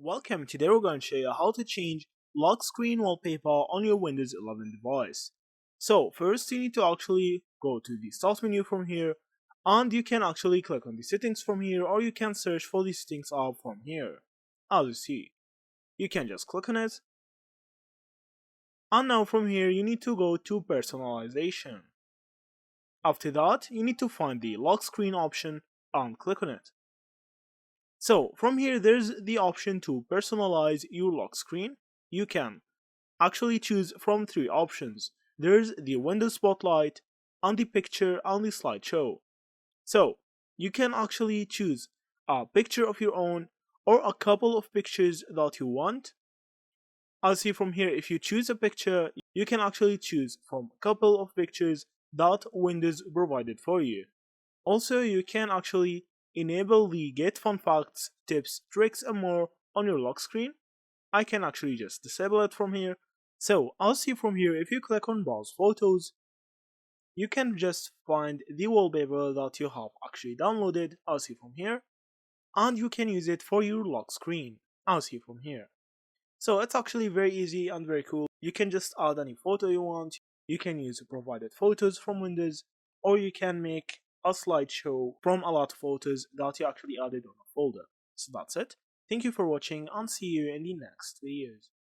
Welcome, today we're going to show you how to change lock screen wallpaper on your Windows 11 device. So first you need to actually go to the start menu from here, and you can actually click on the settings from here, or you can search for the settings app from here. As you see, you can just click on it, and now from here you need to go to personalization. After that you need to find the lock screen option and click on it. So from here there's the option to personalize your lock screen. You can actually choose from three options. There's the window spotlight, and the picture, and the slideshow. So you can actually choose a picture of your own or a couple of pictures that you want. As see from here, if you choose a picture, you can actually choose from a couple of pictures that Windows provided for you. Also, you can actually enable the get fun facts, tips, tricks, and more on your lock screen. I can actually just disable it from here. So I'll see from here, if you click on browse photos, you can just find the wallpaper that you have actually downloaded. I'll see from here, and you can use it for your lock screen. I'll see from here. So it's actually very easy and very cool. You can just add any photo you want. You can use provided photos from Windows, or you can make a slideshow from a lot of photos that you actually added on a folder. So that's it. Thank you for watching, and see you in the next videos.